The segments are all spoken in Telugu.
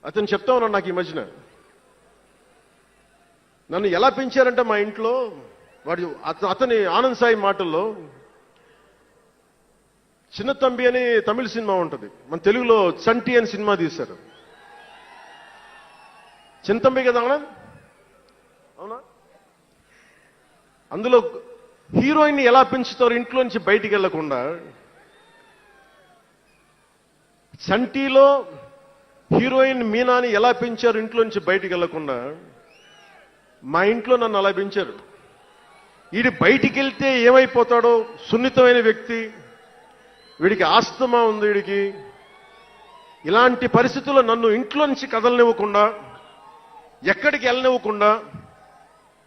అతను చెప్తా ఉన్నాడు నాకు ఈ మధ్యన. నన్ను ఎలా పెంచారంటే మా ఇంట్లో వాడు అతని ఆనంద్ సాయి మాటల్లో, చిన్న తంబి అని తమిళ సినిమా ఉంటుంది, మన తెలుగులో చంటి అని సినిమా తీశారు. చిన్న తంబి కదా అవునా? అందులో హీరోయిన్ ఎలా పెంచుతారు ఇంట్లో నుంచి బయటికి వెళ్లకుండా, చంటిలో హీరోయిన్ మీనాని ఎలా పెంచారు ఇంట్లో నుంచి బయటికి వెళ్లకుండా, మా ఇంట్లో నన్ను అలా పెంచారు. వీడి బయటికి వెళ్తే ఏమైపోతాడో, సున్నితమైన వ్యక్తి, వీడికి ఆస్తమా ఉంది, వీడికి ఇలాంటి పరిస్థితుల్లో నన్ను ఇంట్లో నుంచి కదలనివ్వకుండా, ఎక్కడికి వెళ్ళనివ్వకుండా,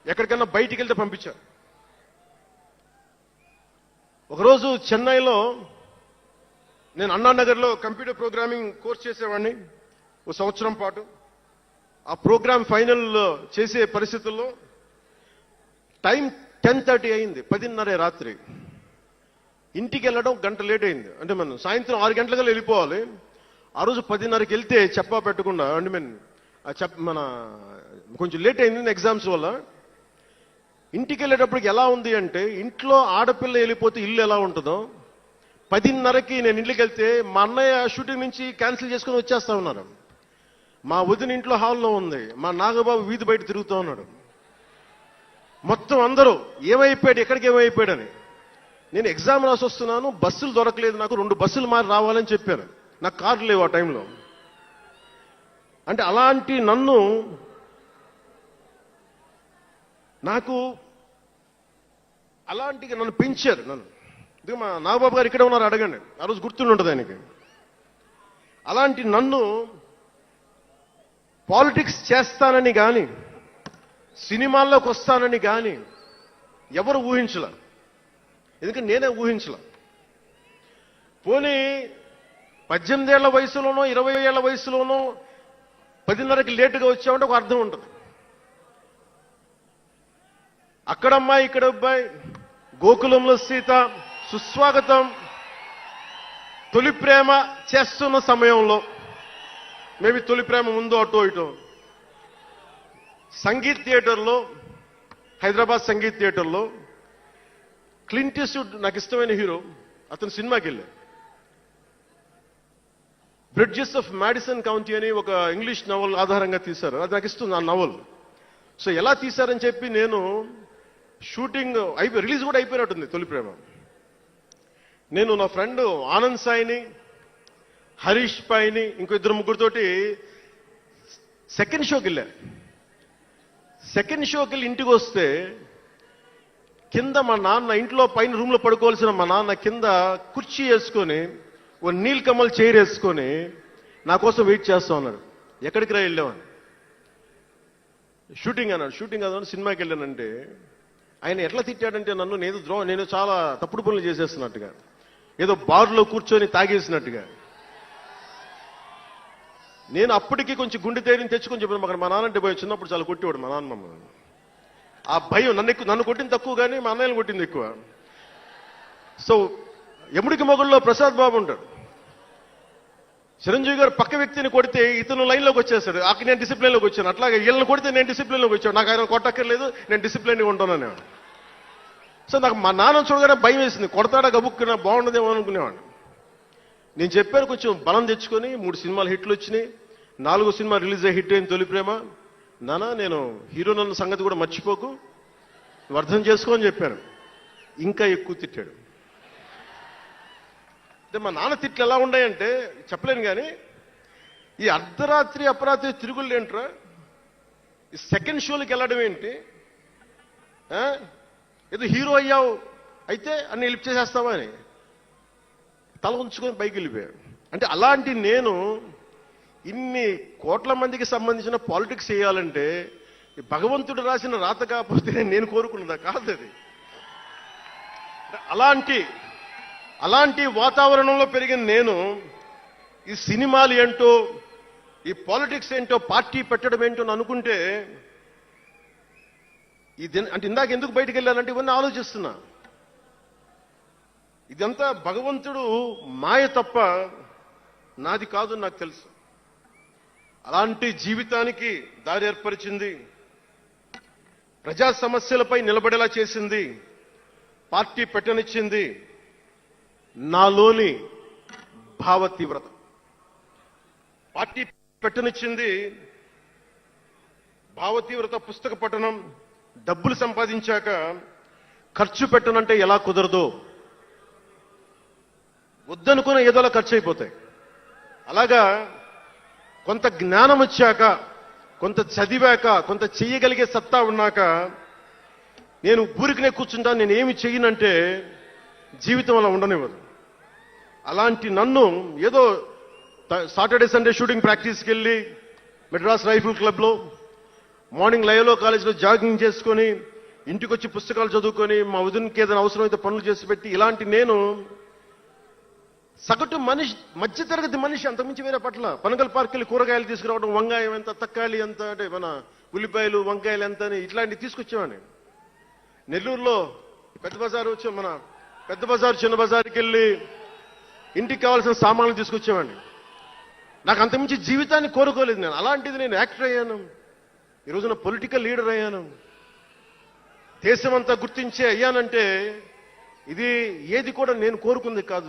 ఎక్కడికన్నా బయటికి వెళ్తే పంపించారు. ఒకరోజు చెన్నైలో నేను అన్నానగర్లో కంప్యూటర్ ప్రోగ్రామింగ్ కోర్స్ చేసేవాడిని ఒక సంవత్సరం పాటు. ఆ ప్రోగ్రామ్ ఫైనల్ చేసే పరిస్థితుల్లో టైం 10:30 అయింది, 10:30 రాత్రి. ఇంటికి వెళ్ళడం గంట లేట్ అయింది. అంటే మనం సాయంత్రం 6 గంటలకు వెళ్ళిపోవాలి. ఆ రోజు 10:30కి వెళ్తే చెప్పా పెట్టకుండా, అంటే మన కొంచెం లేట్ అయింది ఎగ్జామ్స్ వల్ల. ఇంటికి వెళ్ళేటప్పటికి ఎలా ఉంది అంటే, ఇంట్లో ఆడపిల్ల వెళ్ళిపోతే ఇల్లు ఎలా ఉంటుందో, 10:30కి నేను ఇంటికి వెళ్తే మా అన్నయ్య షూటింగ్ నుంచి క్యాన్సిల్ చేసుకుని వచ్చేస్తా ఉన్నారు. మా వదిన ఇంట్లో హాల్లో ఉంది, మా నాగబాబు వీధి బయట తిరుగుతూ ఉన్నాడు. మొత్తం అందరూ ఏమైపోయాడు, ఎక్కడికి ఏమైపోయాడని. నేను ఎగ్జామ్ రాసి వస్తున్నాను, బస్సులు దొరకలేదు నాకు, 2 బస్సులు మారి రావాలని చెప్పారు. నాకు కార్లు లేవు ఆ టైంలో. అంటే అలాంటి నన్ను పెంచారు. నన్ను మా నాగబాబు గారు ఇక్కడే ఉన్నారు, అడగండి, ఆ రోజు గుర్తుండి ఉంటుంది ఆయనకి. అలాంటి నన్ను పాలిటిక్స్ చేస్తానని కానీ, సినిమాల్లోకి వస్తానని కానీ ఎవరు ఊహించల. ఎందుకంటే నేనే ఊహించల. పోనీ 18 ఏళ్ల వయసులోనో 20 ఏళ్ల వయసులోనో 10:30కి లేటుగా వచ్చామంటే ఒక అర్థం ఉంటుంది. అక్కడమ్మాయి ఇక్కడ అబ్బాయి, గోకులంలో సీత, సుస్వాగతం, తొలి ప్రేమ చేస్తున్న సమయంలో, మేబీ తొలి ప్రేమ ముందు అటో ఇటో, సంగీత్ థియేటర్లో, హైదరాబాద్ సంగీత్ థియేటర్లో క్లింట్ ఈస్ట్వుడ్ నాకు ఇష్టమైన హీరో, అతను సినిమాకి వెళ్ళా. బ్రిడ్జెస్ ఆఫ్ మాడిసన్ కౌంటీ అని ఒక ఇంగ్లీష్ నవల్ ఆధారంగా తీశారు. అది నాకు ఇస్తుంది ఆ నవల్. సో ఎలా తీశారని చెప్పి నేను షూటింగ్ రిలీజ్ కూడా అయిపోయినట్టుంది తొలి ప్రేమ. నేను నా ఫ్రెండ్ ఆనంద్ సాయిని, హరీష్ పాయిని, ఇంకో 2-3తోటి సెకండ్ షోకి వెళ్ళా. సెకండ్ షోకి వెళ్ళి ఇంటికి వస్తే కింద మా నాన్న, ఇంట్లో పైన రూమ్లో పడుకోవాల్సిన మా నాన్న కింద కుర్చీ వేసుకొని, ఓ నీల్ కమల్ చైర్ వేసుకొని నా కోసం వెయిట్ చేస్తా ఉన్నాడు. ఎక్కడికి రా వెళ్ళామని. షూటింగ్ అన్నాడు. షూటింగ్ అన్నాడు, సినిమాకి వెళ్ళానంటే ఆయన ఎట్లా తిట్టాడంటే నన్ను, నేను చాలా తప్పుడు పనులు చేసేస్తున్నట్టుగా, ఏదో బార్లో కూర్చొని తాగేసినట్టుగా. నేను అప్పటికి కొంచెం గుండె ధైర్యం తెచ్చుకొని చెప్పాను, అక్కడ మా నాన్నంటే భయం. చిన్నప్పుడు చాలా కొట్టేవాడు మా నాన్న మమ్మల్ని. ఆ భయం నన్ను కొట్టింది తక్కువ కానీ మా అన్నయ్యను కొట్టింది ఎక్కువ. సో ఎముడికి మొగుల్లో ప్రసాద్ బాబు ఉంటాడు. చిరంజీవి గారు పక్క వ్యక్తిని కొడితే ఇతను లైన్లోకి వచ్చేస్తాడు. అక్కడ నేను డిసిప్లిన్లోకి వచ్చాను. అట్లాగే వీళ్ళని కొడితే నేను డిసిప్లిన్లోకి వచ్చాను. నాకు ఆయన కొట్టక్కర్లేదు, నేను డిసిప్లిన్గా ఉంటానని. సో నాకు మా నాన్న చూడగానే భయం వేసింది, కొడతాడా గబుక్కున బాగుండదేమో అనుకునేవాడిని. నేను చెప్పాను, కొంచెం బలం తెచ్చుకొని 3 సినిమాలు హిట్లు వచ్చినాయి, 4వ సినిమా రిలీజ్ అయ్యి హిట్ అయింది తొలి ప్రేమ. నాన్న నేను హీరో నన్న సంగతి కూడా మర్చిపోకు, నువ్వు అర్థం చేసుకో అని చెప్పాను. ఇంకా ఎక్కువ తిట్టాడు. అంటే మా నాన్న తిట్లు ఎలా ఉన్నాయంటే చెప్పలేను కానీ, ఈ అర్ధరాత్రి అపరాత్రి తిరుగుళ్ళు ఏంట్రా, ఈ సెకండ్ షోలకి వెళ్ళడం ఏంటి, ఏదో హీరో అయ్యావు అయితే అన్ని లిఫ్ట్ చేసేస్తావా అని తల ఉంచుకొని పైకి వెళ్ళిపోయాడు. అంటే అలాంటి నేను ఇన్ని కోట్ల మందికి సంబంధించిన పాలిటిక్స్ చేయాలంటే భగవంతుడు రాసిన రాత కాకపోతే నేను కోరుకున్నదా కాదు అది. అలాంటి వాతావరణంలో పెరిగిన నేను ఈ సినిమాలు ఏంటో, ఈ పాలిటిక్స్ ఏంటో, పార్టీ పెట్టడం ఏంటో అనుకుంటే, అంటే ఇందాక ఎందుకు బయటికి వెళ్ళానంటే ఇవన్నీ ఆలోచిస్తున్నా. ఇదంతా భగవంతుడు మాయ తప్ప నాది కాదు నాకు తెలుసు. అలాంటి జీవితానికి దారి ఏర్పరిచింది. ప్రజా సమస్యలపై నిలబడేలా చేసింది. పార్టీ పెట్టనిచ్చింది నాలోని భావ తీవ్రత. పార్టీ పెట్టనిచ్చింది భావ తీవ్రత. పుస్తక పఠనం, డబ్బులు సంపాదించాక ఖర్చు పెట్టనంటే ఎలా కుదరదో, వద్దనుకున్న ఏదోలా ఖర్చు అయిపోతాయి. అలాగా కొంత జ్ఞానం వచ్చాక, కొంత చదివాక, కొంత చెయ్యగలిగే సత్తా ఉన్నాక నేను ఊరికనే కూర్చుంటాను, నేను ఏమి చెయ్యనంటే జీవితం అలా ఉండనివ్వదు. అలాంటి నన్ను ఏదో సాటర్డే సండే షూటింగ్ ప్రాక్టీస్కి వెళ్ళి మెడ్రాస్ రైఫిల్ క్లబ్లో మార్నింగ్ లయోలా కాలేజ్లో జాగింగ్ చేసుకొని ఇంటికి వచ్చి పుస్తకాలు చదువుకొని మా వదినకి ఏదైనా అవసరమైతే పనులు చేసి పెట్టి, ఇలాంటి నేను సగటు మనిషి, మధ్యతరగతి మనిషి, అంతకుమించి వేరే పట్ల. పనగల్ పార్క్ వెళ్ళి కూరగాయలు తీసుకురావడం, వంకాయ ఎంత, తక్కాలి ఎంత, అంటే మన ఉల్లిపాయలు వంకాయలు ఎంత అని ఇట్లాంటివి తీసుకొచ్చేవాడిని. నెల్లూరులో పెద్ద బజారు వచ్చి మన పెద్ద బజారు చిన్న బజార్కి వెళ్ళి ఇంటికి కావాల్సిన సామాన్లు తీసుకొచ్చేవాడిని. నాకు అంతకుమించి జీవితాన్ని కోరుకోలేదు నేను. అలాంటిది నేను యాక్టర్ అయ్యాను, ఈ రోజున పొలిటికల్ లీడర్ అయ్యాను, దేశమంతా గుర్తించే అయ్యానంటే ఇది ఏది కూడా నేను కోరుకుంది కాదు.